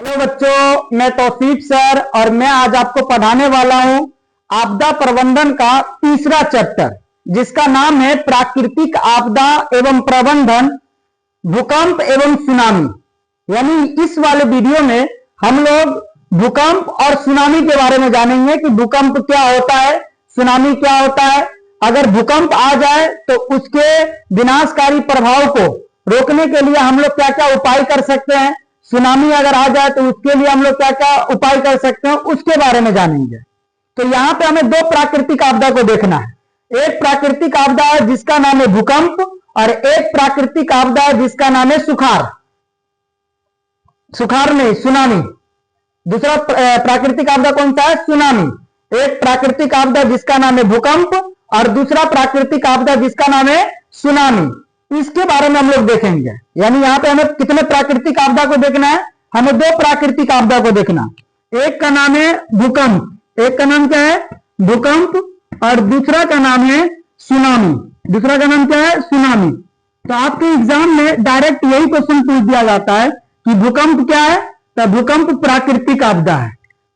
Hello बच्चों, मैं Tausif sir और मैं आज आपको पढ़ाने वाला हूं आपदा प्रबंधन का तीसरा चैप्टर, जिसका नाम है प्राकृतिक आपदा एवं प्रबंधन, भूकंप एवं सुनामी। यानी इस वाले वीडियो में हम लोग भूकंप और सुनामी के बारे में जानेंगे कि भूकंप क्या होता है, सुनामी क्या होता है, अगर भूकंप आ जाए तो उसके विनाशकारी प्रभाव को रोकने के लिए हम लोग क्या क्या उपाय कर सकते हैं, सुनामी अगर आ जाए तो उसके लिए हम लोग क्या क्या उपाय कर सकते हैं, उसके बारे में जानेंगे। तो यहां पे हमें दो प्राकृतिक आपदा को देखना है। एक प्राकृतिक आपदा है जिसका नाम है भूकंप और एक प्राकृतिक आपदा है जिसका नाम है सुखार नहीं, सुनामी। दूसरा प्राकृतिक आपदा कौन सा है? सुनामी। एक प्राकृतिक आपदा जिसका नाम है भूकंप और दूसरा प्राकृतिक आपदा जिसका नाम है सुनामी। इसके बारे में हम लोग देखेंगे। यानी यहां पे हमें कितने प्राकृतिक आपदा को देखना है? हमें दो प्राकृतिक आपदा को देखना। एक का नाम है भूकंप, एक का नाम क्या है? भूकंप, और दूसरा का नाम है सुनामी। दूसरा का नाम क्या है? सुनामी। तो आपके एग्जाम में डायरेक्ट यही क्वेश्चन पूछ दिया जाता है कि भूकंप क्या है? तो भूकंप प्राकृतिक आपदा है।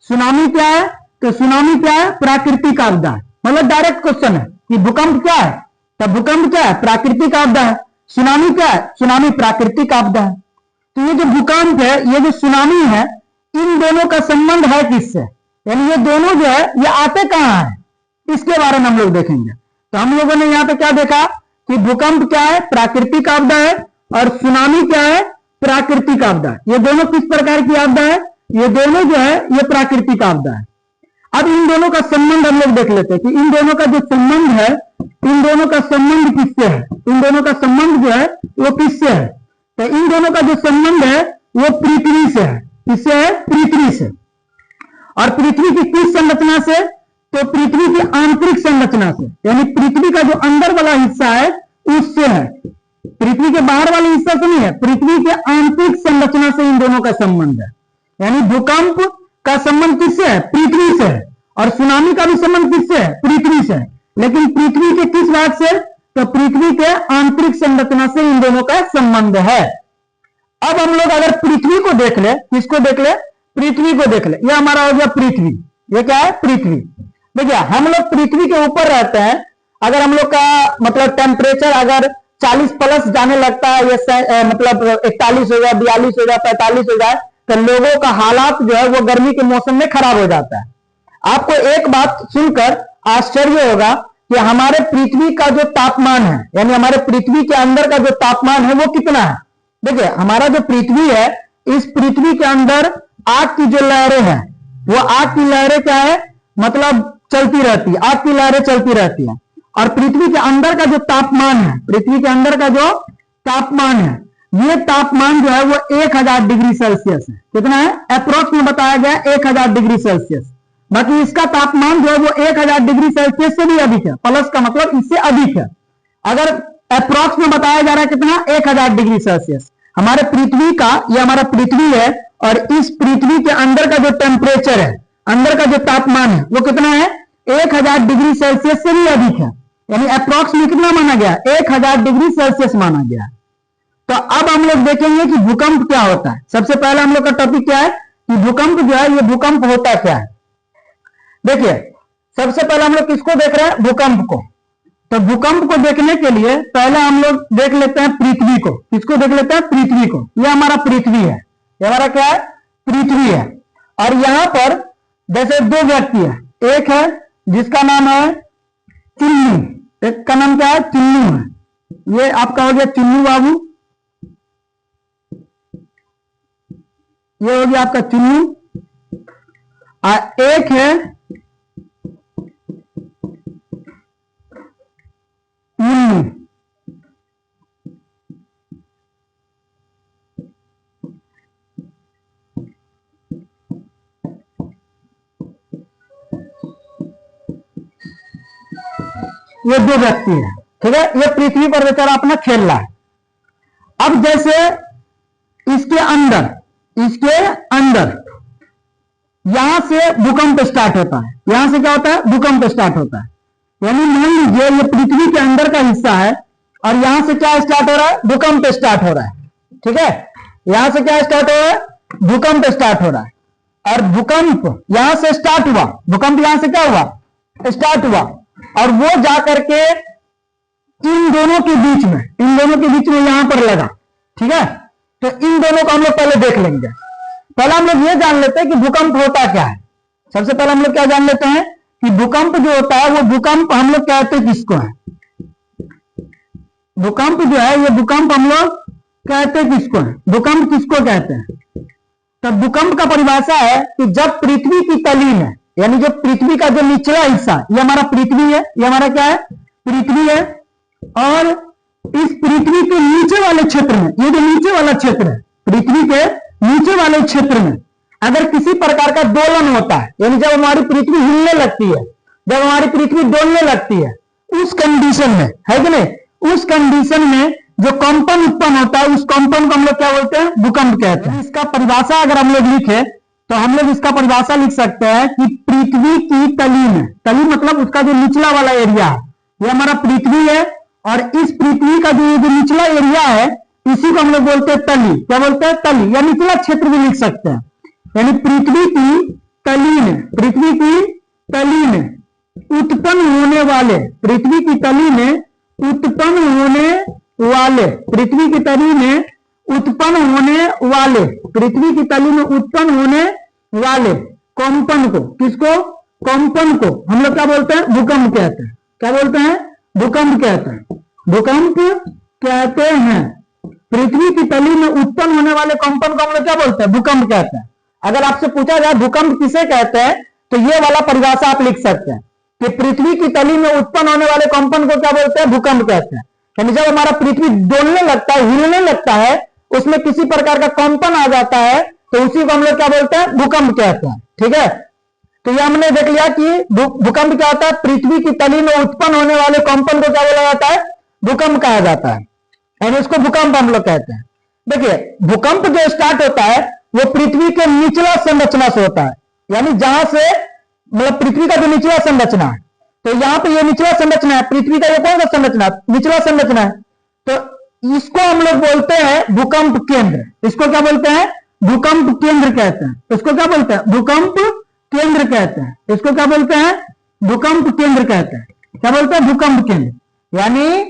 सुनामी क्या है? तो सुनामी क्या है? प्राकृतिक आपदा है। मतलब डायरेक्ट क्वेश्चन है कि भूकंप क्या है? तो भूकंप क्या है? प्राकृतिक आपदा है। सुनामी क्या है? सुनामी प्राकृतिक आपदा है। तो ये जो भूकंप है, ये जो सुनामी है, इन दोनों का संबंध है किससे? यानी ये दोनों जो है ये आते कहां है, इसके बारे में हम लोग देखेंगे। तो हम लोगों ने यहाँ पे क्या देखा कि भूकंप क्या है? प्राकृतिक आपदा है, और सुनामी क्या है? प्राकृतिक आपदा है। ये दोनों किस प्रकार की आपदा है? ये दोनों जो है ये प्राकृतिक आपदा है। अब इन दोनों का संबंध हम लोग देख लेते हैं कि इन दोनों का जो संबंध है, इन दोनों का संबंध किससे है? इन दोनों का संबंध जो है वो किससे है? तो इन दोनों का जो संबंध है वो पृथ्वी से है। किससे है? पृथ्वी से। और पृथ्वी की किस संरचना से? तो पृथ्वी की आंतरिक संरचना से। यानी पृथ्वी का जो अंदर वाला हिस्सा है उससे है, पृथ्वी के बाहर वाले हिस्सा से नहीं है। पृथ्वी के आंतरिक संरचना से इन दोनों का संबंध है। यानी भूकंप का संबंध किससे है? पृथ्वी से है। और सुनामी का भी संबंध किससे है? पृथ्वी से है। लेकिन पृथ्वी के किस भाग से? तो पृथ्वी के आंतरिक संरचना से इन दोनों का संबंध है। अब हम लोग अगर पृथ्वी को देख ले, किसको देख ले? पृथ्वी को देख ले। यह हमारा हो गया पृथ्वी। ये क्या है? पृथ्वी। देखिए, हम लोग पृथ्वी के ऊपर रहते हैं। अगर हम लोग का मतलब टेम्परेचर अगर 40 प्लस जाने लगता है, ये मतलब 41 हो जाए, 42 हो जाए, 45 हो जाए, तो लोगों का हालात जो है वो गर्मी के मौसम में खराब हो जाता है। आपको एक बात सुनकर आश्चर्य होगा कि हमारे पृथ्वी का जो तापमान है, यानी हमारे पृथ्वी के अंदर का जो तापमान है वो कितना है? देखिए, हमारा जो पृथ्वी है, इस पृथ्वी के अंदर आग की जो लहरें हैं, वो आग की लहरें क्या है? मतलब चलती रहती है, आग की लहरें चलती रहती है। और पृथ्वी के अंदर का जो तापमान है, पृथ्वी के अंदर का जो तापमान है, ये तापमान जो है वो 1000 डिग्री सेल्सियस है। कितना है? अप्रोक्स में बताया गया 1000 डिग्री सेल्सियस। बाकी इसका तापमान जो है वो 1000 डिग्री सेल्सियस से भी अधिक है। प्लस का मतलब इससे अधिक है। अगर अप्रोक्स में बताया जा रहा है कितना? 1000 डिग्री सेल्सियस। हमारे पृथ्वी का, ये हमारा पृथ्वी है, और इस पृथ्वी के अंदर का जो टेम्परेचर है, अंदर का जो तापमान है वो कितना है? 1000 डिग्री सेल्सियस से भी अधिक है। यानी अप्रोक्स में कितना माना गया? 1000 डिग्री सेल्सियस माना गया। तो अब हम लोग देखेंगे कि भूकंप क्या होता है। सबसे पहला हम लोग का टॉपिक क्या है कि भूकंप जो है, ये भूकंप होता क्या है। देखिए, सबसे पहले हम लोग किसको देख रहे हैं? भूकंप को। तो भूकंप को देखने के लिए पहले हम लोग देख लेते हैं पृथ्वी को। किसको देख लेते हैं? पृथ्वी को। यह हमारा पृथ्वी है। यह हमारा क्या है? पृथ्वी है। और यहां पर जैसे दो व्यक्ति है, एक है जिसका नाम है चुन्नू, एक का नाम क्या है? चुन्नू है। ये आपका हो गया चुन्नू बाबू, ये हो गया आपका चुन्नू। और एक है मुन्नू। ये दो व्यक्ति है, ठीक है। ये पृथ्वी पर बेचारा अपना खेल रहा है। अब जैसे इसके अंदर यहां से भूकंप स्टार्ट होता है। यहां से क्या होता है? भूकंप स्टार्ट होता है। यानी मान लीजिए ये पृथ्वी के अंदर का हिस्सा है, और यहां से क्या स्टार्ट हो रहा है? भूकंप स्टार्ट हो रहा है, ठीक है। यहां से क्या स्टार्ट हो रहा है? भूकंप स्टार्ट हो रहा है, और भूकंप यहां से स्टार्ट हुआ, भूकंप यहां से क्या हुआ, स्टार्ट हुआ, और वो जाकर के इन दोनों के बीच में, इन दोनों के बीच में यहां पर लगा। ठीक है, तो इन दोनों को हम लोग पहले देख लेंगे। पहले हम लोग ये जान लेते हैं कि भूकंप होता क्या है। सबसे पहले हम लोग क्या जान लेते हैं कि भूकंप जो होता है वो भूकंप हम लोग कहते किसको है, भूकंप जो है ये भूकंप हम लोग कहते किसको है, भूकंप किसको कहते हैं। तो भूकंप का परिभाषा है कि जब पृथ्वी की तली में, यानी जो पृथ्वी का जो निचला हिस्सा, ये हमारा पृथ्वी है, ये हमारा क्या है, पृथ्वी है, और इस पृथ्वी के नीचे वाले क्षेत्र में, ये जो नीचे वाला क्षेत्र है, पृथ्वी के नीचे वाले क्षेत्र में अगर किसी प्रकार का दोलन होता है, यानी जब हमारी पृथ्वी हिलने लगती है, जब हमारी पृथ्वी डोलने लगती है, उस कंडीशन में, है कि नहीं, उस कंडीशन में जो कंपन उत्पन्न होता है, उस कंपन को हम लोग क्या बोलते हैं, भूकंप कहते हैं। इसका परिभाषा अगर हम लोग लिखे तो हम लोग इसका परिभाषा लिख सकते हैं कि पृथ्वी की तली में, तली मतलब उसका जो निचला वाला एरिया है, ये हमारा पृथ्वी है, और इस पृथ्वी का जो निचला एरिया है इसी को हम लोग बोलते हैं तली। क्या बोलते हैं, तली, या निचला क्षेत्र भी लिख सकते हैं। यानी पृथ्वी की तली में, पृथ्वी की तली में उत्पन्न होने वाले, पृथ्वी की तली में उत्पन्न होने वाले, पृथ्वी की तली में उत्पन्न होने वाले, पृथ्वी की तली में उत्पन्न होने वाले कंपन को, किसको, कंपन को हम लोग क्या बोलते हैं, भूकंप कहते हैं। क्या बोलते हैं, भूकंप कहते हैं, भूकंप कहते हैं। पृथ्वी की तली में उत्पन्न होने वाले कंपन को हम लोग क्या बोलते हैं, भूकंप कहते हैं। अगर आपसे पूछा जाए भूकंप किसे कहते हैं, तो ये वाला परिभाषा आप लिख सकते हैं कि पृथ्वी की तली में उत्पन्न होने वाले कंपन को क्या बोलते हैं, भूकंप कहते हैं। यानी जब हमारा पृथ्वी डोलने लगता है, हिलने लगता है, उसमें किसी प्रकार का कंपन आ जाता है, तो उसी को हम लोग क्या बोलते हैं, भूकंप कहते हैं। ठीक है, तो ये हमने देख लिया कि भूकंप क्या होता है, पृथ्वी की तली में उत्पन्न होने वाले कंपन को क्या बोला जाता है, भूकंप कहा जाता है, यानी उसको भूकंप हम लोग कहते हैं। देखिए, भूकंप जो स्टार्ट होता है वो पृथ्वी के निचला संरचना से होता है, यानी जहां से, मतलब पृथ्वी का जो निचला संरचना है, तो यहां पे ये निचला संरचना है, पृथ्वी का ये कौन सा संरचना, निचला संरचना है, तो इसको हम लोग बोलते हैं भूकंप केंद्र। इसको क्या बोलते हैं, भूकंप केंद्र कहते हैं। इसको क्या बोलते हैं, भूकंप केंद्र कहते हैं। इसको क्या बोलते हैं, भूकंप केंद्र कहते हैं। क्या बोलते हैं, भूकंप केंद्र। यानी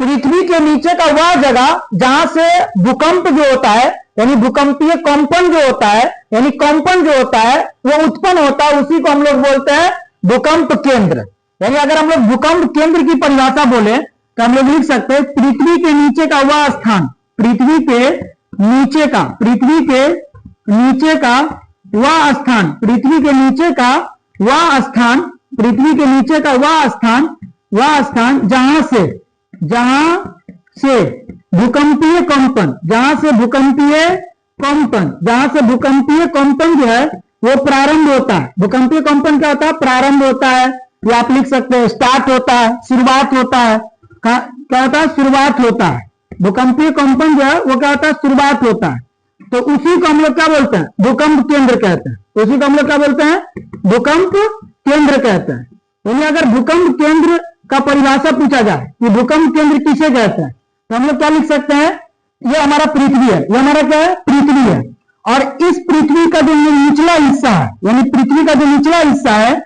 पृथ्वी के नीचे का वह जगह जहां से भूकंप जो होता है, यानी भूकंपीय कंपन जो होता है, यानी कंपन जो होता है वो उत्पन्न होता है, उसी को हम लोग बोलते हैं भूकंप केंद्र। यानी अगर हम लोग भूकंप केंद्र की परिभाषा बोले तो हम लोग लिख सकते हैं पृथ्वी के नीचे का वह स्थान, पृथ्वी के नीचे का, पृथ्वी के नीचे का वह स्थान, पृथ्वी के नीचे का वह स्थान, पृथ्वी के नीचे का वह स्थान, वह स्थान जहां से भूकंपीय कंपन, जहां से भूकंपीय कंपन, जहां से भूकंपीय कंपन जो है वो प्रारंभ होता है। भूकंपीय कंपन क्या होता है, प्रारंभ होता है, या आप लिख सकते हैं स्टार्ट होता है, शुरुआत होता है। क्या होता है, शुरुआत होता है। भूकंपीय कंपन जो है वो क्या होता है, शुरुआत होता है, तो उसी को हम लोग क्या बोलते हैं, भूकंप केंद्र कहते हैं। उसी को हम लोग क्या बोलते हैं, भूकंप केंद्र कहते हैं। यानी अगर भूकंप केंद्र का परिभाषा पूछा जाए कि भूकंप केंद्र किसे कहते हैं, तो हम लोग क्या लिख सकते हैं, ये हमारा पृथ्वी है, ये हमारा क्या है, पृथ्वी है, और इस पृथ्वी का जो निचला हिस्सा है, यानी पृथ्वी का जो निचला हिस्सा है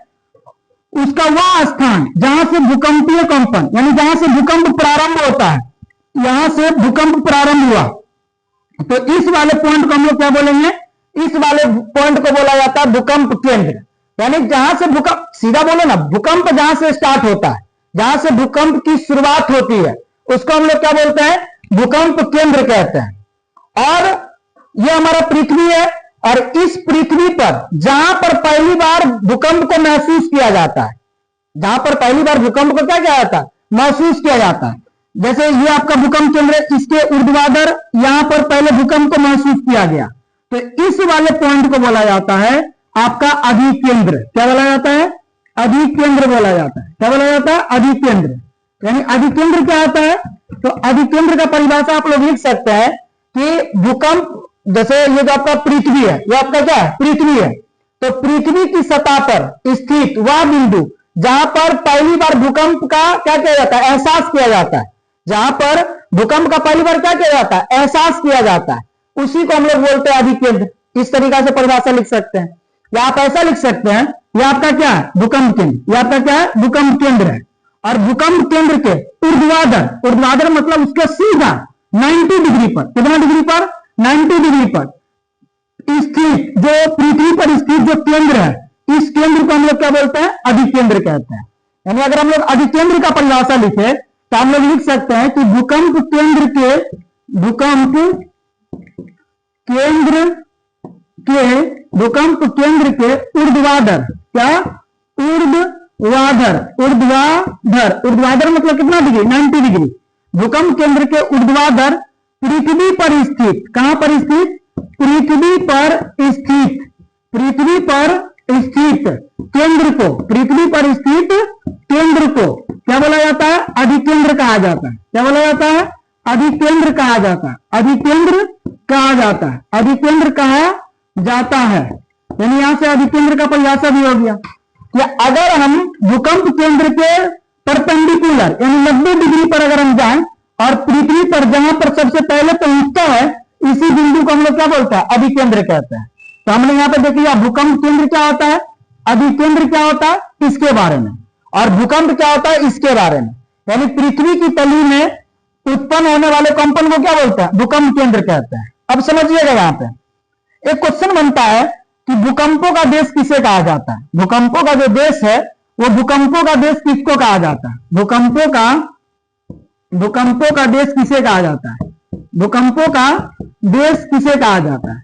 उसका वह स्थान जहां से भूकंपीय कंपन, यानी जहां से भूकंप प्रारंभ होता है, यहां से भूकंप प्रारंभ हुआ, तो इस वाले पॉइंट को हम लोग क्या बोलेंगे, इस वाले पॉइंट को बोला जाता है भूकंप केंद्र। यानी जहां से भूकंप, सीधा बोले ना, भूकंप जहां से स्टार्ट होता है, जहां से भूकंप की शुरुआत होती है, उसको हम लोग क्या बोलते हैं, भूकंप केंद्र कहते हैं। और यह हमारा पृथ्वी है, और इस पृथ्वी पर जहां पर पहली बार भूकंप को महसूस किया जाता है, जहां पर पहली बार भूकंप को क्या किया जाता है, महसूस किया जाता है, जैसे ये आपका भूकंप केंद्र, इसके ऊर्ध्वाधर यहां पर पहले भूकंप को महसूस किया गया, तो इस वाले पॉइंट को बोला जाता है आपका अधिकेंद्र। क्या बोला जाता है, अधिकेंद्र बोला जाता है। क्या बोला जाता है, अधिकेंद्र। यानी अधिकेंद्र क्या होता है, तो अधिकेंद्र का परिभाषा आप लोग लिख सकते हैं कि भूकंप, जैसे ये जो आपका पृथ्वी है, ये आपका क्या है, पृथ्वी है, तो पृथ्वी की सतह पर स्थित वह बिंदु जहां पर पहली बार भूकंप का क्या किया जाता है, एहसास किया जाता है, जहां पर भूकंप का पहली बार क्या किया जाता है, एहसास किया जाता है, उसी को हम लोग बोलते हैं अधिकेंद्र। इस तरीका से परिभाषा लिख सकते हैं, या आप ऐसा लिख सकते हैं, यह आपका क्या है, भूकंप केंद्र, यह आपका क्या है, भूकंप केंद्र है। और भूकंप केंद्र के ऊर्ध्वाधर, ऊर्ध्वाधर मतलब उसके सीधा 90 डिग्री पर, कितना डिग्री पर, 90 डिग्री पर स्थित, जो पृथ्वी पर स्थित जो केंद्र है, इस केंद्र को हम लोग क्या बोलते हैं, अधिकेंद्र कहते हैं। यानी अगर हम लोग अधिकेंद्र का परिभाषा लिखे तो हम लोग लिख सकते हैं कि भूकंप केंद्र के ऊर्ध्वाधर, क्या, ऊर्ध्वाधर मतलब कितना डिग्री, 90 डिग्री। भूकंप केंद्र के ऊर्ध्वाधर पृथ्वी पर स्थित, कहां पर स्थित, पृथ्वी पर स्थित केंद्र को, पृथ्वी पर स्थित केंद्र को क्या बोला जाता है, अधिकेंद्र कहा जाता है। क्या बोला जाता है, अधिकेंद्र कहा जाता है, अधिकेंद्र कहा जाता है, अधिकेंद्र कहा जाता है। यानी यहां से अधिकेंद्र का परिभाषा भी हो गया कि अगर हम भूकंप केंद्र के परपेंडिकुलर यानी 90 डिग्री पर अगर हम जाएं और पृथ्वी पर जहां पर सबसे पहले पहुंचता है, इसी बिंदु को हम लोग क्या बोलते हैं, अधिकेंद्र कहते हैं। तो हमने यहाँ पे देख लिया भूकंप केंद्र क्या होता है, अधिकेंद्र क्या होता है, इसके बारे में, और भूकंप क्या होता है, इसके बारे में। यानी पृथ्वी की तली में उत्पन्न होने वाले कंपन को क्या बोलते हैं, भूकंप केंद्र कहते हैं। अब समझिएगा, यहां पे एक क्वेश्चन बनता है कि भूकंपों का देश किसे कहा जाता है। भूकंपों का जो देश है वो भूकंपों का देश किसको कहा जाता है, भूकंपों का देश किसे कहा जाता है, भूकंपों का देश किसे कहा जाता है।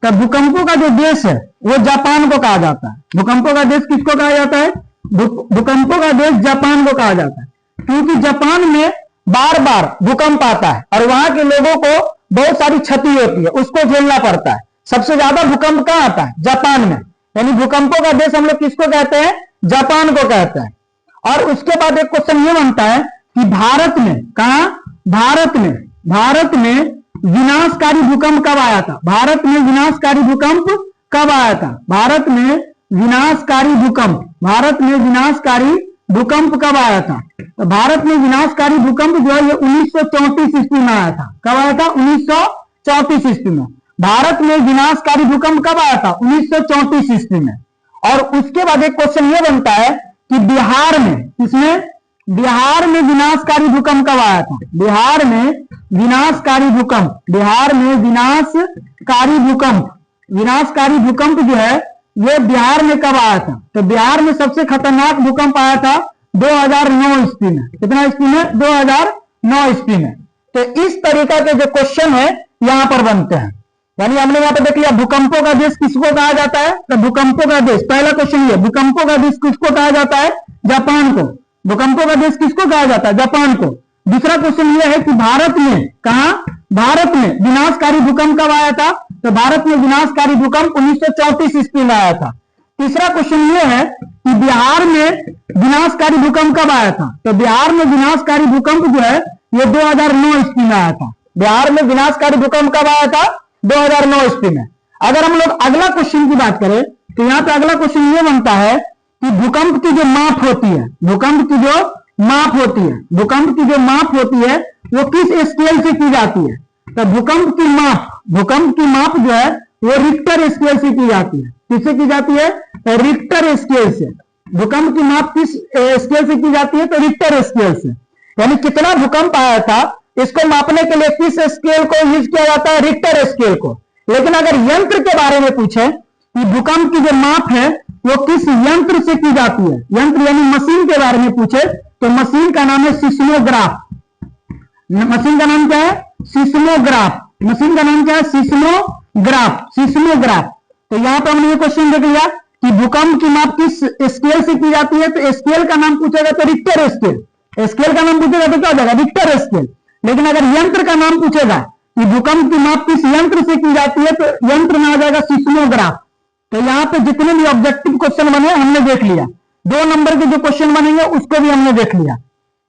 तब भूकंपों का जो देश है वो जापान को कहा जाता है। भूकंपों का देश किसको कहा जाता है, भूकंपों का देश जापान को कहा जाता है, क्योंकि जापान में बार बार भूकंप आता है और वहां के लोगों को बहुत सारी क्षति होती है, उसको झेलना पड़ता है। सबसे ज्यादा भूकंप कहां आता है, जापान में। यानी भूकंपों का देश हम लोग किसको कहते हैं, जापान को कहते हैं। और उसके बाद एक क्वेश्चन ये बनता है कि भारत में, कहा, भारत में विनाशकारी भूकंप कब आया था, भारत में विनाशकारी भूकंप कब आया था, भारत में विनाशकारी भूकंप कब आया था। तो भारत में विनाशकारी भूकंप जो है ये 1934 ईस्वी में आया था। कब आया था, 1934 ईस्वी में भारत में विनाशकारी भूकंप कब आया था, 1934 ईस्वी में। और उसके बाद एक क्वेश्चन ये बनता है कि बिहार में, इसमें बिहार में विनाशकारी भूकंप कब आया था, बिहार में विनाशकारी भूकंप जो है ये बिहार में कब आया था। तो बिहार में सबसे खतरनाक भूकंप आया था 2009 ईस्वी में। कितना ईस्वी में, 2009 ईस्वी में। तो इस तरीका के जो क्वेश्चन है यहां पर बनते हैं। यानी हमने यहां पर देख लिया भूकंपों का देश किसको कहा जाता है, तो भूकंपों का देश, पहला क्वेश्चन ये, भूकंपों का देश किसको कहा जाता है, जापान को। भूकंपों का देश किसको कहा जाता है, जापान को। दूसरा क्वेश्चन ये है कि भारत में, कहा, भारत में विनाशकारी भूकंप कब आया था, तो भारत में विनाशकारी भूकंप 1934 ईस्वी में आया था। तीसरा क्वेश्चन ये है कि बिहार में विनाशकारी भूकंप कब आया था, तो बिहार में विनाशकारी भूकंप जो है ये 2009 ईस्वी में आया था। बिहार में विनाशकारी भूकंप कब आया था, 2009 ईस्वी में। अगर हम लोग अगला क्वेश्चन की बात करें तो यहाँ पे अगला क्वेश्चन ये बनता है कि भूकंप की जो माप होती है, भूकंप की जो माप होती है वो किस स्केल से की जाती है। तो भूकंप की माप जो है वो रिक्टर स्केल से की जाती है। किससे की जाती है, रिक्टर स्केल से। भूकंप की माप किस स्केल से की जाती है, तो रिक्टर स्केल से। यानी कितना भूकंप आया था इसको मापने के लिए किस स्केल को यूज किया जाता है, रिक्टर स्केल को। लेकिन अगर यंत्र के बारे में पूछे कि भूकंप की जो माप है वो किस यंत्र से की जाती है, यंत्र यानी मशीन के बारे में पूछे तो मशीन का नाम है सिस्मोग्राफ। मशीन का नाम क्या है, सिस्मोग्राफ। मशीन का नाम क्या है, सिस्मोग्राफ। तो यहां पर हमने ये क्वेश्चन देख लिया कि भूकंप की माप किस स्केल से की जाती है, तो स्केल का नाम पूछेगा तो रिक्टर स्केल। स्केल का नाम पूछेगा तो क्या हो जाएगा, रिक्टर स्केल। लेकिन अगर यंत्र का नाम पूछेगा कि भूकंप की माप किस यंत्र से की जाती है, तो यंत्र में आ जाएगा सिस्मोग्राफ। तो यहाँ पे जितने भी ऑब्जेक्टिव क्वेश्चन बने हमने देख लिया। 2 नंबर के जो क्वेश्चन बनेंगे उसको भी हमने देख लिया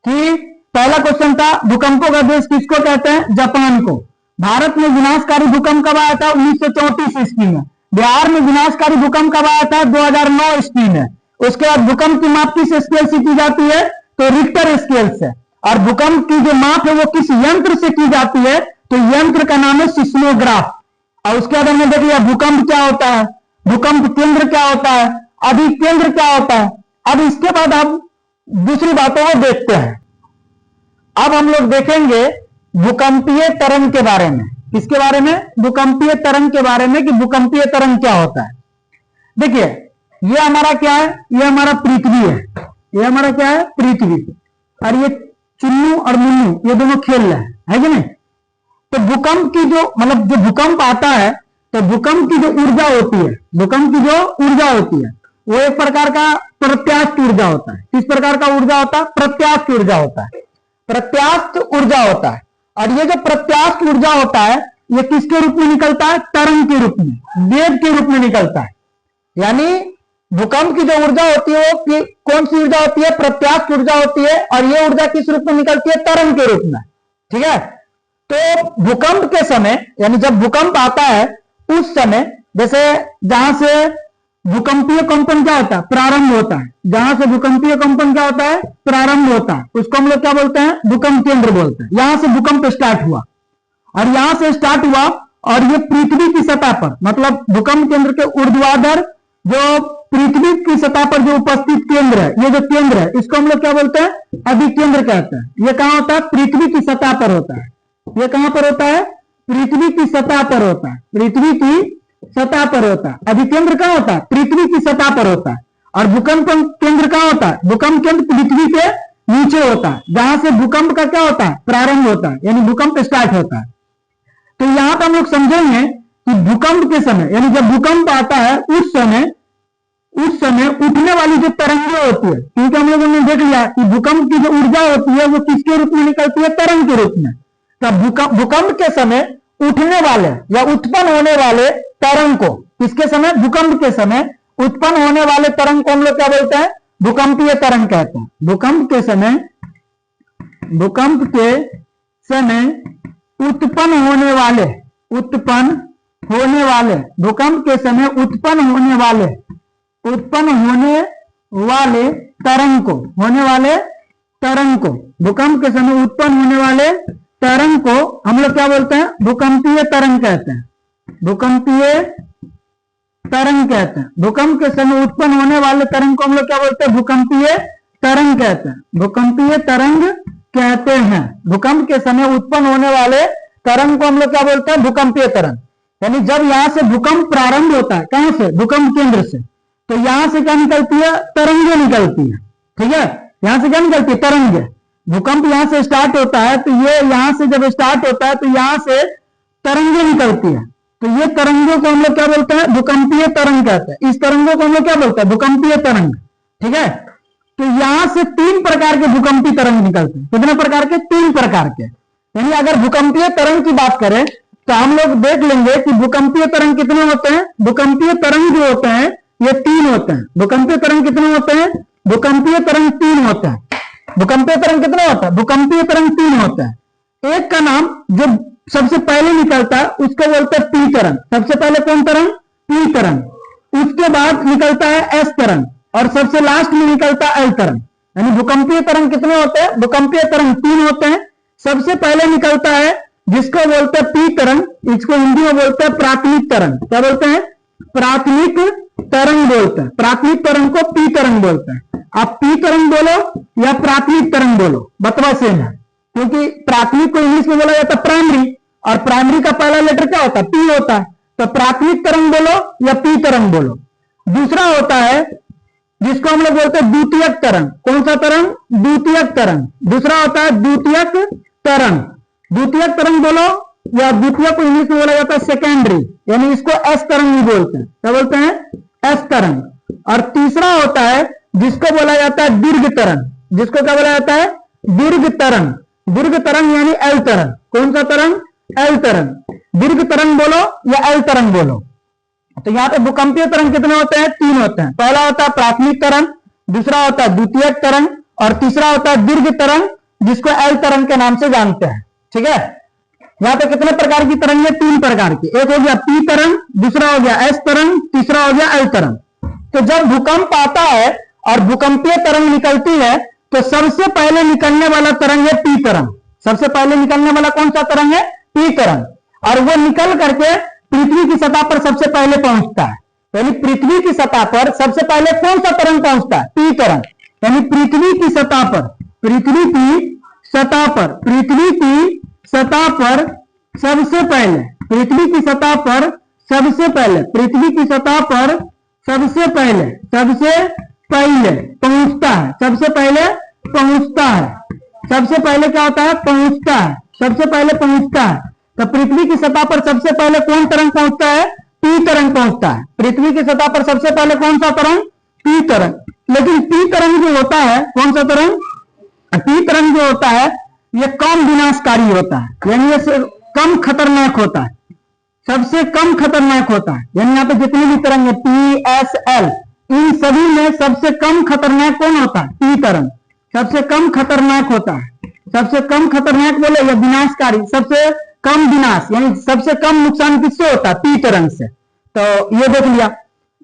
कि पहला क्वेश्चन था भूकंपों का देश किसको कहते हैं, जापान को। भारत में विनाशकारी भूकंप कब आया था, 1934 ईस्वी में। बिहार में विनाशकारी भूकंप कब आया था, 2009 ईस्वी में। उसके बाद भूकंप की माप किस स्केल से की जाती है, तो रिक्टर स्केल से। और भूकंप की जो माप है वो किस यंत्र से की जाती है, तो यंत्र का नाम है सिस्मोग्राफ। और उसके बाद हमने देख लिया भूकंप क्या होता है, भूकंप केंद्र क्या होता है, अभिकेंद्र क्या होता है। अब इसके बाद हम दूसरी बातों को देखते हैं। अब हम लोग देखेंगे भूकंपीय तरंग के बारे में। किसके बारे में? भूकंपीय तरंग के बारे में, कि भूकंपीय तरंग क्या होता है। देखिए ये हमारा क्या है, ये हमारा पृथ्वी है, ये हमारा क्या है, पृथ्वी, और ये चुन्नू और मुन्नू ये दोनों खेल रहे हैं, है कि नहीं। तो भूकंप की जो मतलब जो भूकंप आता है, तो भूकंप की जो ऊर्जा होती है, भूकंप की जो ऊर्जा होती है वो एक प्रकार का प्रत्यास्थ ऊर्जा होता है। किस प्रकार का ऊर्जा होता है? प्रत्यास्थ ऊर्जा होता है, प्रत्यास्थ ऊर्जा होता है। और ये जो प्रत्यास्थ ऊर्जा होता है ये किसके रूप में निकलता है? तरंग के रूप में, वेव के रूप में निकलता है। यानी भूकंप की जो ऊर्जा होती है वो कौन सी ऊर्जा होती है? प्रत्यास्थ ऊर्जा होती है। और ये ऊर्जा किस रूप में निकलती है? तरंग के रूप में। ठीक है। तो भूकंप के समय, यानी जब भूकंप आता है उस समय, जैसे जहां से भूकंपीय कंपन क्या होता है? प्रारंभ होता है। जहां से भूकंपीय कंपन क्या होता है? प्रारंभ होता है, उसको हम लोग क्या बोलते हैं? भूकंप केंद्र बोलते हैं। यहां से भूकंप स्टार्ट हुआ, और यहां से स्टार्ट हुआ और ये पृथ्वी की सतह पर, मतलब भूकंप केंद्र के ऊर्ध्वाधर जो पृथ्वी की सतह पर जो उपस्थित केंद्र है, ये जो केंद्र है इसको हम लोग क्या बोलते हैं? अभिकेंद्र कहते हैं। ये कहां होता है? पृथ्वी की सतह पर होता है। ये कहां पर होता है? पृथ्वी की सतह पर होता है, पृथ्वी की सतह पर होता है। अभिकेंद्र कहां होता है? पृथ्वी की सतह पर होता है। और भूकंप केंद्र कहां होता है? भूकंप केंद्र पृथ्वी के नीचे होता है, जहां से भूकंप का क्या होता है? प्रारंभ होता है, यानी भूकंप स्टार्ट होता है। तो यहां पर हम लोग समझेंगे कि भूकंप के समय, यानी जब भूकंप आता है उस समय उठने वाली जो तरंगें होती है, क्योंकि हम लोगों ने देख लिया कि भूकंप की जो ऊर्जा होती है वो किसके रूप में निकलती है? तरंग के रूप में। तो भूकंप के समय उठने वाले या उत्पन्न होने वाले तरंग को, किसके समय? भूकंप के समय उत्पन्न होने वाले तरंग को हम लोग क्या बोलते हैं? भूकंपीय तरंग कहते हैं। भूकंप के समय उत्पन्न होने वाले भूकंप के समय उत्पन्न होने वाले तरंग को भूकंप के समय उत्पन्न होने वाले तरंग को हम लोग क्या बोलते हैं? भूकंपीय तरंग कहते हैं। भूकंपीय तरंग कहते हैं। भूकंप के समय उत्पन्न होने वाले तरंग को हम लोग क्या बोलते हैं? भूकंपीय तरंग कहते हैं। भूकंपीय तरंग कहते हैं। भूकंप के समय उत्पन्न होने वाले तरंग को हम लोग क्या बोलते हैं? भूकंपीय तरंग। यानी जब यहां से भूकंप प्रारंभ होता है, कहां से? भूकंप केंद्र से, तो यहां से क्या निकलती है? तरंगे निकलती है। ठीक है। यहां से क्या निकलती है? तरंगे। भूकंप यहां से स्टार्ट होता है, तो ये यहां से जब स्टार्ट होता है तो यहां से तरंगे निकलती है। तो ये तरंगों को हम लोग क्या बोलते हैं? भूकंपीय तरंग कहते हैं। इस तरंगों को हम लोग क्या बोलते हैं? भूकंपीय तरंग। ठीक है। तो यहां से 3 प्रकार के भूकंपीय तरंग निकलते हैं। कितने प्रकार के? 3 प्रकार के। यानी अगर भूकंपीय तरंग की बात करें तो हम लोग देख लेंगे कि भूकंपीय तरंग कितने होते हैं? भूकंपीय तरंग जो होते हैं ये 3 होते हैं। भूकंपीय तरंग कितने होते हैं? भूकंपीय तरंग 3 होते हैं। भूकंपीय तरंग कितने होता है? भूकंपीय तरंग 3 होता है। एक का नाम जो सबसे पहले निकलता है उसको बोलते हैं पी तरंग। सबसे पहले कौन तरंग? पी तरंग। उसके बाद निकलता है एस तरंग, और सबसे लास्ट में निकलता है एल तरंग। यानी भूकंपीय तरंग कितने होते हैं? भूकंपीय तरंग 3 होते हैं। सबसे पहले निकलता है जिसको बोलते हैं पी तरंग, इसको हिंदी में बोलते हैं प्राथमिक तरंग। क्या बोलते हैं? प्राथमिक तरंग बोलते हैं। प्राथमिक तरंग को पी तरंग बोलते हैं। आप पी तरंग बोलो या प्राथमिक तरंग बोलो, बतवा सेम है, क्योंकि प्राथमिक को इंग्लिश में बोला जाता है प्राइमरी, और प्राइमरी का पहला लेटर क्या होता है? पी होता है। तो प्राथमिक तरंग बोलो या पी तरंग बोलो। दूसरा होता है जिसको हम लोग बोलते हैं द्वितीयक तरंग। कौन सा तरंग? द्वितीयक तरंग। दूसरा होता है द्वितीयक तरंग। द्वितीयक तरंग बोलो या द्वितीयक को इंग्लिश में बोला जाता है सेकेंडरी, यानी इसको एस तरंग भी बोलते हैं। क्या बोलते हैं? एस तरंग। और तीसरा होता है जिसको बोला जाता है दीर्घ तरंग। जिसको क्या बोला जाता है? दीर्घ तरंग। दीर्घ तरंग यानी एल तरंग। कौन सा तरंग? एल तरंग। दीर्घ तरंग बोलो या एल तरंग बोलो। तो यहां पे भूकंपीय तरंग कितने होते हैं? 3 होते हैं। पहला होता है प्राथमिक तरंग, दूसरा होता है द्वितीयक तरंग, और तीसरा होता है दीर्घ तरंग, जिसको एल तरंग के नाम से जानते हैं। ठीक है। यहां पे कितने प्रकार की तरंग है? 3 प्रकार की। एक हो गया पी तरंग, दूसरा हो गया एस तरंग, तीसरा हो गया एल तरंग। तो जब भूकंप आता है और भूकंपीय तरंग निकलती है तो सबसे पहले निकलने वाला तरंग है पी तरंग। सबसे पहले निकलने वाला कौन सा तरंग है? पी तरंग। और वो निकल करके पृथ्वी की सतह पर सबसे पहले पहुंचता है। यानी पृथ्वी की सतह पर सबसे पहले कौन सा तरंग पहुंचता है? पी तरंग। यानी पृथ्वी की सतह पर, पृथ्वी की सतह पर, पृथ्वी की सतह पर सबसे पहले, पृथ्वी की सतह पर सबसे पहले, पृथ्वी की सतह पर सबसे पहले, सबसे पहले पहुंचता है, सबसे पहले पहुंचता है। सबसे पहले क्या होता है? पहुंचता है, सबसे पहले पहुंचता है। तो पृथ्वी की सतह पर सबसे पहले कौन तरंग पहुंचता है? पी तरंग पहुंचता है। पृथ्वी की सतह पर सबसे पहले कौन सा तरंग? पी तरंग। लेकिन पी तरंग जो होता है, कौन सा तरंग? पी तरंग जो होता है ये कम विनाशकारी होता है, यानी ये कम खतरनाक होता है, सबसे कम खतरनाक होता है। यानी यहाँ पे जितनी भी तरंग है पी, एस, एल, इन सभी में सबसे कम खतरनाक कौन होता है? पी तरंग सबसे कम खतरनाक होता है। सबसे कम खतरनाक बोले या विनाशकारी, सबसे कम विनाश, यानी सबसे कम नुकसान किससे होता है? पी तरंग से। तो ये देख लिया।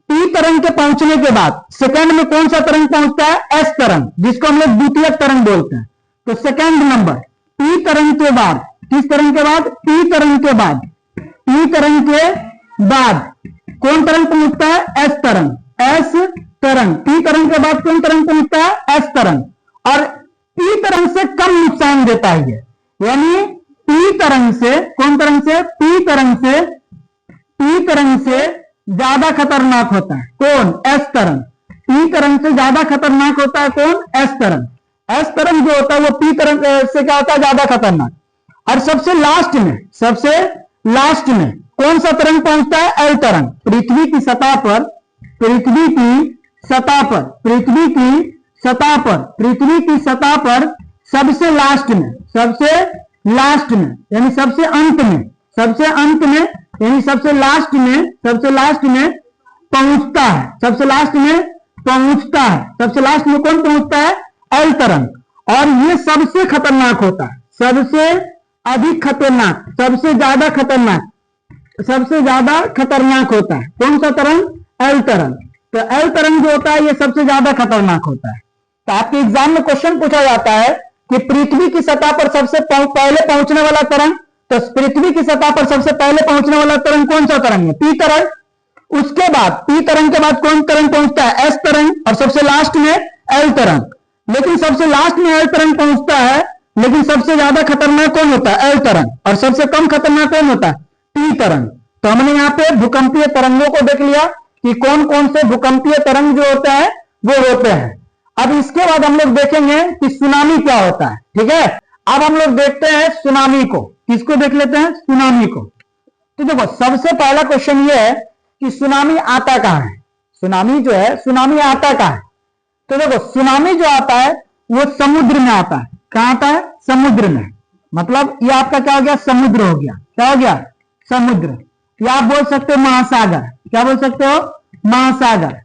पी तरंग के पहुंचने के बाद सेकंड में कौन सा तरंग पहुंचता है? एस तरंग, जिसको हम लोग द्वितीयक तरंग बोलते हैं। तो सेकंड नंबर पी तरंग के बाद, किस तरंग के बाद? पी तरंग के बाद, पी तरंग के बाद कौन तरंग पहुंचता है? एस तरंग, एस तरंग। पी तरंग के बाद कौन तरंग पहुंचता है? एस तरंग। और पी तरंग से कम नुकसान देता है ये, यानी पी तरंग से, कौन तरंग से? पी तरंग से, पी तरंग से ज्यादा खतरनाक होता है कौन? एस तरंग। पी तरंग से ज्यादा खतरनाक होता है कौन? एस तरंग। एस तरंग जो होता है वो पी तरंग से क्या होता है? ज्यादा खतरनाक। और सबसे लास्ट में, सबसे लास्ट में कौन सा तरंग पहुंचता है? एल तरंग। पृथ्वी की सतह पर, पृथ्वी की सतह पर, पृथ्वी की सतह पर, पृथ्वी की सतह पर सबसे लास्ट में, सबसे लास्ट में, यानी सबसे अंत में, सबसे अंत में, यानी सबसे लास्ट में, सबसे लास्ट में पहुंचता है, सबसे लास्ट में पहुंचता है। सबसे लास्ट में कौन पहुंचता है? एल तरंग। और ये सबसे खतरनाक होता है, सबसे अधिक खतरनाक, सबसे ज्यादा खतरनाक, सबसे ज्यादा खतरनाक होता है कौन सा तरंग? एल तरंग। तो एल तरंग जो होता है ये सबसे ज्यादा खतरनाक होता है। तो आपके एग्जाम में क्वेश्चन पूछा जाता है कि पृथ्वी की सतह पर सबसे पहले पहुंचने वाला तरंग, तो पृथ्वी की सतह पर सबसे पहले पहुंचने वाला तरंग कौन सा तरंग है? पी तरंग। उसके बाद पी तरंग के बाद कौन तरंग पहुंचता है? एस तरंग। और सबसे लास्ट में एल तरंग। लेकिन सबसे लास्ट में एल तरंग पहुंचता है, लेकिन सबसे ज्यादा खतरनाक कौन होता है? एल तरंग। और सबसे कम खतरनाक कौन होता है? पी तरंग। तो हमने यहाँ पे भूकंपीय तरंगों को देख लिया कि कौन कौन से भूकंपीय तरंग जो होते हैं वो होते हैं। अब इसके बाद हम लोग देखेंगे कि सुनामी क्या होता है। ठीक है, अब हम लोग देखते हैं सुनामी को। किसको देख लेते हैं? सुनामी को। तो देखो सबसे पहला क्वेश्चन ये है कि सुनामी आता कहां है? सुनामी जो है, सुनामी आता कहां है? तो देखो सुनामी जो आता है वो समुद्र में आता है। कहां आता है? समुद्र में। मतलब ये आपका क्या हो गया? समुद्र हो गया। क्या हो गया? समुद्र। या आप बोल सकते हो महासागर। क्या बोल सकते हो? महासागर।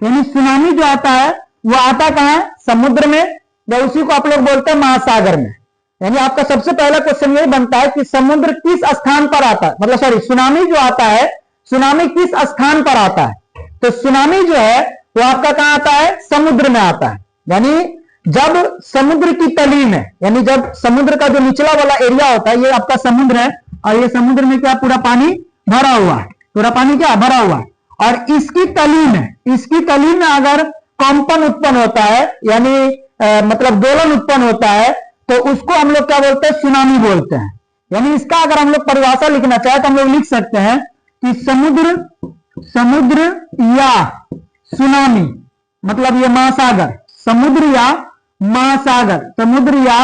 यानी सुनामी जो आता है वो आता कहां है? समुद्र में, या उसी को आप लोग बोलते हैं महासागर में। यानी आपका सबसे पहला क्वेश्चन यही बनता है कि समुद्र किस स्थान पर आता है, मतलब सॉरी सुनामी जो आता है, सुनामी किस स्थान पर आता है? तो सुनामी जो है वो आपका कहां आता है? समुद्र में आता है। यानी जब समुद्र की तली में, यानी जब समुद्र का जो निचला वाला एरिया होता है, ये आपका समुद्र है, और ये समुद्र में क्या पूरा पानी भरा हुआ है, पूरा पानी क्या भरा हुआ है, और इसकी तली में, इसकी तली में अगर कंपन उत्पन्न होता है, यानी मतलब दोलन उत्पन्न होता है, तो उसको हम लोग क्या बोलते हैं? सुनामी बोलते हैं। यानी इसका अगर हम लोग परिभाषा लिखना चाहे तो हम लोग लिख सकते हैं कि समुद्र, समुद्र या सुनामी, मतलब ये महासागर, समुद्र या महासागर, समुद्र या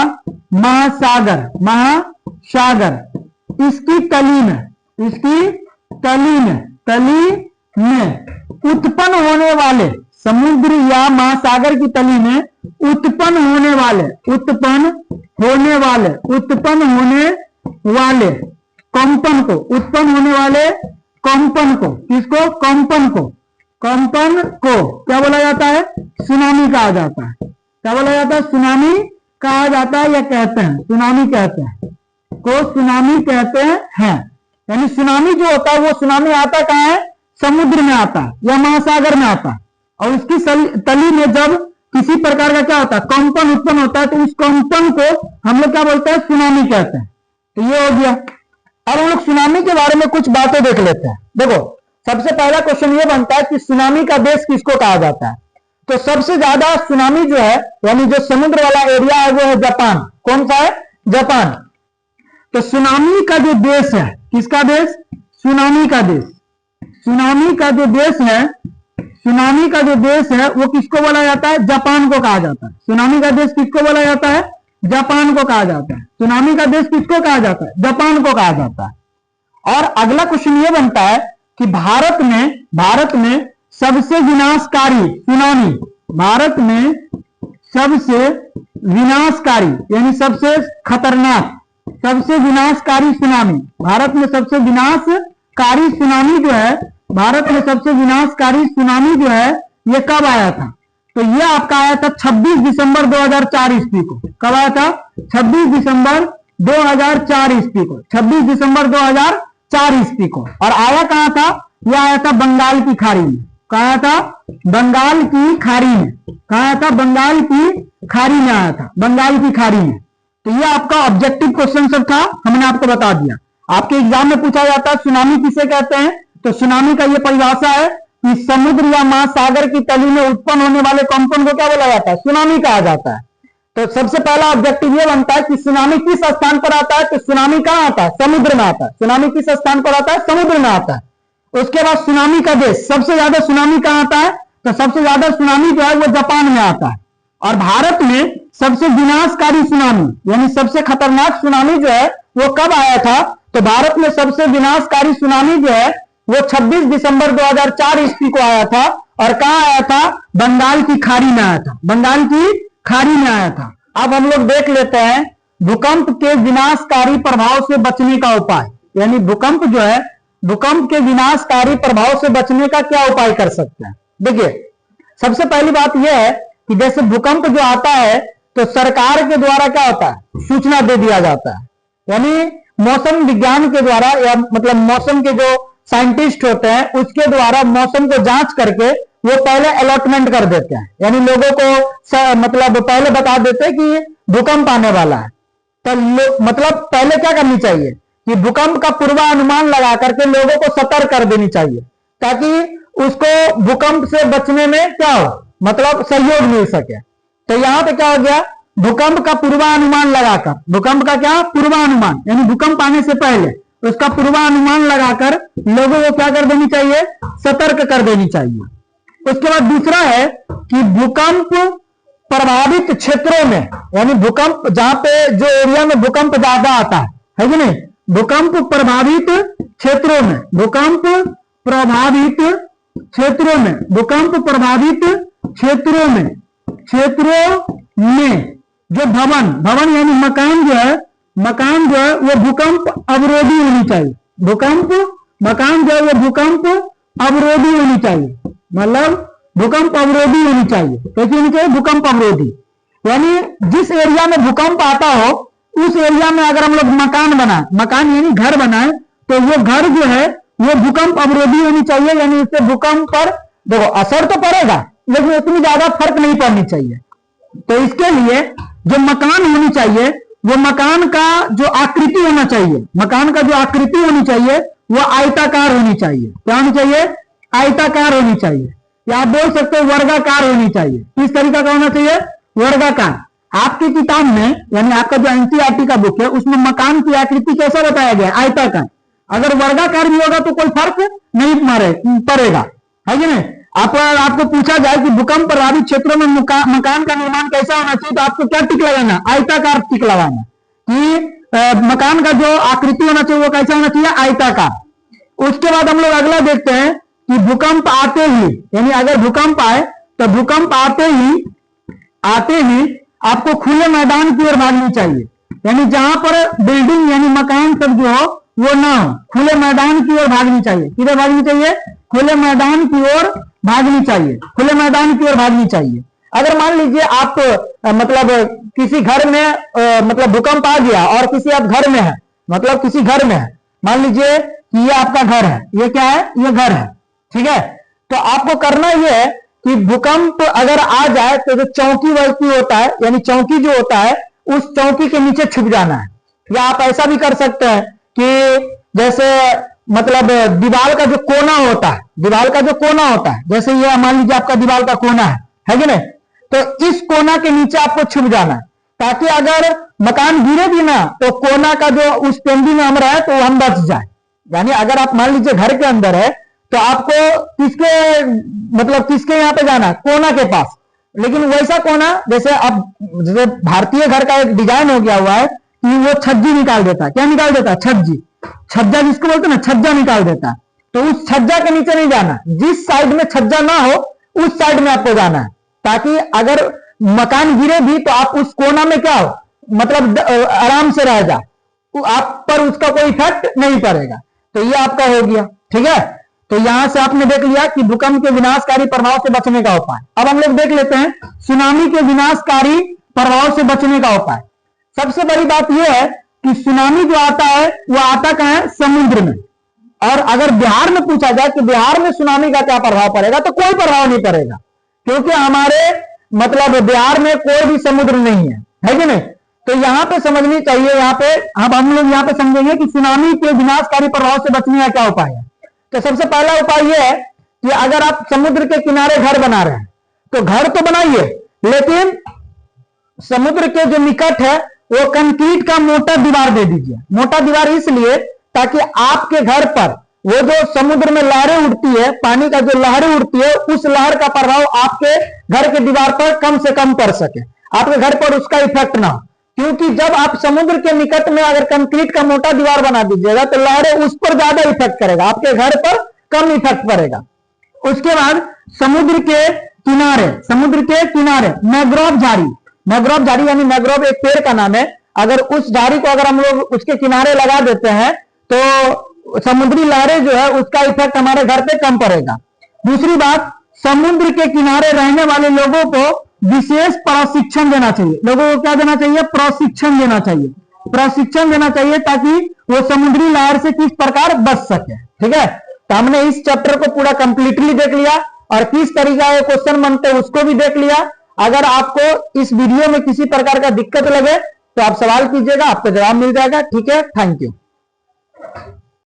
महासागर, महासागर, इसकी तली में, इसकी तली में, तली में उत्पन्न होने वाले, समुद्र या महासागर की तली में उत्पन्न होने वाले, उत्पन्न होने वाले, उत्पन्न होने वाले कंपन को, उत्पन्न होने वाले कंपन को, किसको? कंपन को, कंपन को क्या बोला जाता है? सुनामी कहा जाता है। क्या बोला जाता है? सुनामी कहा जाता है या कहते हैं? सुनामी कहते हैं, को सुनामी कहते हैं। यानी सुनामी जो होता है वो सुनामी आता कहां है? समुद्र में आता है या महासागर में आता है, और उसकी तली में जब किसी प्रकार का क्या होता है? कंपन उत्पन्न होता है, तो उस कंपन को हम लोग क्या बोलते हैं? सुनामी कहते हैं। तो ये हो गया। अब हम लोग सुनामी के बारे में कुछ बातें देख लेते हैं। देखो, सबसे पहला क्वेश्चन ये बनता है कि सुनामी का देश किसको कहा जाता है। तो सबसे ज्यादा सुनामी जो है, यानी जो समुद्र वाला एरिया है, वो है जापान। कौन सा है? जापान। तो सुनामी का जो देश है, किसका देश? सुनामी का देश। सुनामी का जो देश है, सुनामी का जो देश है वो किसको बोला जाता है? जापान को कहा जाता है। सुनामी का देश किसको बोला जाता है? जापान को कहा जाता है। सुनामी का देश किसको कहा जाता है? जापान को कहा जाता है। और अगला क्वेश्चन ये बनता है कि भारत में सबसे विनाशकारी सुनामी, भारत में सबसे विनाशकारी यानी सबसे खतरनाक, सबसे विनाशकारी सुनामी, भारत में सबसे विनाशकारी सुनामी जो है, भारत में सबसे विनाशकारी सुनामी जो है, ये कब आया था? तो ये आपका आया था 26 दिसंबर 2004 ईस्वी को। कब आया था? 26 दिसंबर 2004 ईस्वी को। 26 दिसंबर 2004 ईस्वी को। और आया कहां था? यह आया था बंगाल की खाड़ी में। कहा आया था? बंगाल की खाड़ी में। कहा आया था? बंगाल की खाड़ी में आया था, बंगाल की खाड़ी में। तो ये आपका ऑब्जेक्टिव क्वेश्चन सब था, हमने आपको बता दिया। आपके एग्जाम में पूछा जाता है सुनामी किसे कहते हैं। तो सुनामी का ये परिभाषा है कि समुद्र या महासागर की तली में उत्पन्न होने वाले कंपन को क्या बोला जाता है? सुनामी कहा जाता है। तो सबसे पहला ऑब्जेक्टिव ये बनता है कि सुनामी किस स्थान पर आता है। तो सुनामी कहां आता है? समुद्र में आता है। सुनामी किस स्थान पर आता है? समुद्र में आता है। उसके बाद सुनामी का देश, सबसे ज्यादा सुनामी कहां आता है? तो सबसे ज्यादा सुनामी जो है वो जापान में आता है। और भारत में सबसे विनाशकारी सुनामी यानी सबसे खतरनाक सुनामी जो है वो कब आया था? तो भारत में सबसे विनाशकारी सुनामी जो है वो 26 दिसंबर 2004 ईस्वी को आया था। और कहां आया था? बंगाल की खाड़ी में आया था। बंगाल की खाड़ी में आया था। अब हम लोग देख लेते हैं भूकंप के विनाशकारी प्रभाव से बचने का उपाय, यानी भूकंप जो है, भूकंप के विनाशकारी प्रभाव से बचने का क्या उपाय कर सकते हैं। देखिए, सबसे पहली बात यह है कि जैसे भूकंप जो आता है तो सरकार के द्वारा क्या होता है? सूचना दे दिया जाता है। यानी मौसम विज्ञान के द्वारा, या मतलब मौसम के जो साइंटिस्ट होते हैं उसके द्वारा मौसम को जांच करके वो पहले अलॉटमेंट कर देते हैं। यानी लोगों को मतलब पहले बता देते हैं कि भूकंप आने वाला है। तो मतलब पहले क्या करनी चाहिए कि भूकंप का पूर्वानुमान लगा करके लोगों को सतर्क कर देनी चाहिए, ताकि उसको भूकंप से बचने में क्या हो, मतलब सहयोग मिल सके। तो यहां पे क्या हो गया? भूकंप का पूर्वानुमान लगाकर, भूकंप का क्या? पूर्वानुमान, यानी भूकंप आने से पहले उसका पूर्वानुमान लगाकर लोगों को क्या कर देनी चाहिए? सतर्क कर देनी चाहिए। उसके बाद दूसरा है कि भूकंप प्रभावित क्षेत्रों में, यानी भूकंप जहां पे जो एरिया में भूकंप ज्यादा आता है कि नहीं, भूकंप प्रभावित क्षेत्रों में, भूकंप प्रभावित क्षेत्रों में, भूकंप प्रभावित क्षेत्रों में, क्षेत्रों में जो भवन यानी मकान जो है, मकान जो है वो भूकंप अवरोधी होनी चाहिए। भूकंप मकान जो है वो भूकंप अवरोधी होनी चाहिए, मतलब भूकंप अवरोधी होनी चाहिए। कैसी होनी चाहिए? भूकंप अवरोधी। यानी जिस एरिया में भूकंप आता हो उस एरिया में अगर हम लोग मकान बनाए, मकान यानी घर बनाए, तो वो घर जो है वो भूकंप अवरोधी होनी चाहिए। यानी इससे भूकंप पर देखो असर तो पड़ेगा लेकिन इतनी ज्यादा फर्क नहीं पड़नी चाहिए। तो इसके लिए जो मकान होनी चाहिए वो मकान का जो आकृति होना चाहिए, मकान का जो आकृति होनी चाहिए वो आयताकार होनी चाहिए। क्या होनी चाहिए? आयताकार होनी चाहिए, या आप बोल सकते हो वर्गाकार होनी चाहिए। किस तरीका का होना चाहिए? वर्गाकार। आपकी किताब में यानी आपका जो एनसीईआरटी का बुक है उसमें मकान की आकृति कैसा बताया गया? आयताकार। अगर वर्गाकार भी होगा तो कोई फर्क नहीं पड़ेगा, है कि नहीं। आपको पूछा जाए कि भूकंप प्रभावित क्षेत्रों में मकान का निर्माण कैसा होना चाहिए, तो आपको क्या टिक लगाना? आयताकार टिक लगाना कि मकान का जो आकृति होना चाहिए वो कैसा होना चाहिए? आयताकार। उसके बाद हम लोग अगला देखते हैं कि भूकंप आते ही, यानी अगर भूकंप आए तो भूकंप आते ही आपको खुले मैदान की ओर भागनी चाहिए। यानी जहां पर बिल्डिंग यानी मकान सब जो हो वो ना हो, खुले मैदान की ओर भागनी चाहिए। किधर भागनी चाहिए? खुले मैदान की ओर भागनी चाहिए, खुले मैदान की ओर भागनी चाहिए। अगर मान लीजिए आप मतलब किसी घर में मतलब भूकंप आ गया और किसी आप घर में है, मतलब किसी घर में है, मान लीजिए कि ये आपका घर है, ये क्या है? ये घर है, ठीक है। तो आपको करना ये है कि भूकंप अगर आ जाए तो जो चौकी वल्की होता है, यानी चौकी जो होता है उस चौकी के नीचे छुप जाना है। या आप ऐसा भी कर सकते हैं कि जैसे मतलब दीवार का जो कोना होता है, दीवार का जो कोना होता है, जैसे ये मान लीजिए आपका दीवार का कोना है कि नहीं, तो इस कोना के नीचे आपको छुप जाना है, ताकि अगर मकान गिरे भी ना तो कोना का जो उस पेंदी में हम रहे तो हम बच जाए। यानी अगर आप मान लीजिए घर के अंदर है तो आपको किसके मतलब किसके यहाँ पे जाना है, कोना के पास। लेकिन वैसा कोना जैसे अब जैसे भारतीय घर का एक डिजाइन हो गया हुआ है कि वो छज्जी निकाल देता है। क्या निकाल देता है? छज्जी, छज्जा जिसको बोलते हैं ना, छज्जा निकाल देता है। तो उस छज्जा के नीचे नहीं जाना, जिस साइड में छज्जा ना हो उस साइड में आपको जाना है, ताकि अगर मकान गिरे भी तो आप उस कोना में क्या हो मतलब आराम से रह जाए, आप पर उसका कोई इफेक्ट नहीं पड़ेगा। तो ये आपका हो गया, ठीक है। तो यहां से आपने देख लिया कि भूकंप के विनाशकारी प्रभाव से बचने का उपाय। अब हम लोग देख लेते हैं सुनामी के विनाशकारी प्रभाव से बचने का उपाय। सबसे बड़ी बात यह है कि सुनामी जो आता है वो आता कहां है? समुद्र में। और अगर बिहार में पूछा जाए कि बिहार में सुनामी का क्या प्रभाव पड़ेगा, तो कोई प्रभाव नहीं पड़ेगा, क्योंकि हमारे मतलब बिहार में कोई भी समुद्र नहीं है कि नहीं। तो यहां पे समझनी चाहिए, यहां पे अब हम लोग यहां पे समझेंगे कि सुनामी के विनाशकारी प्रभाव से बचने का क्या उपाय है। तो सबसे पहला उपाय यह है कि अगर आप समुद्र के किनारे घर बना रहे हैं तो घर तो बनाइए, लेकिन समुद्र के जो निकट है वो कंक्रीट का मोटा दीवार दे दीजिए। मोटा दीवार इसलिए ताकि आपके घर पर वो जो समुद्र में लहरें उठती है, पानी का जो लहरें उठती है, उस लहर का प्रभाव आपके घर के दीवार पर कम से कम पड़ सके, आपके घर पर उसका इफेक्ट ना हो। क्योंकि जब आप समुद्र के निकट में अगर कंक्रीट का मोटा दीवार बना दीजिएगा तो लहरें उस पर ज्यादा इफेक्ट करेगा, आपके घर पर कम इफेक्ट पड़ेगा। उसके बाद समुद्र के किनारे मैंग्रोव झाड़ी, मैंग्रोव झाड़ी यानी मैंग्रोव एक पेड़ का नाम है, अगर उस झाड़ी को अगर हम लोग उसके किनारे लगा देते हैं तो समुद्री लहरें जो है उसका इफेक्ट हमारे घर पे कम पड़ेगा। दूसरी बात, समुद्र के किनारे रहने वाले लोगों को विशेष प्रशिक्षण देना चाहिए। लोगों को क्या देना चाहिए? प्रशिक्षण देना चाहिए, प्रशिक्षण देना चाहिए ताकि वो समुद्री लहर से किस प्रकार बच सके, ठीक है। तो हमने इस चैप्टर को पूरा कंप्लीटली देख लिया और किस तरीका के क्वेश्चन बनते हैं उसको भी देख लिया। अगर आपको इस वीडियो में किसी प्रकार का दिक्कत लगे तो आप सवाल कीजिएगा, आपको जवाब मिल जाएगा, ठीक है। Thank you.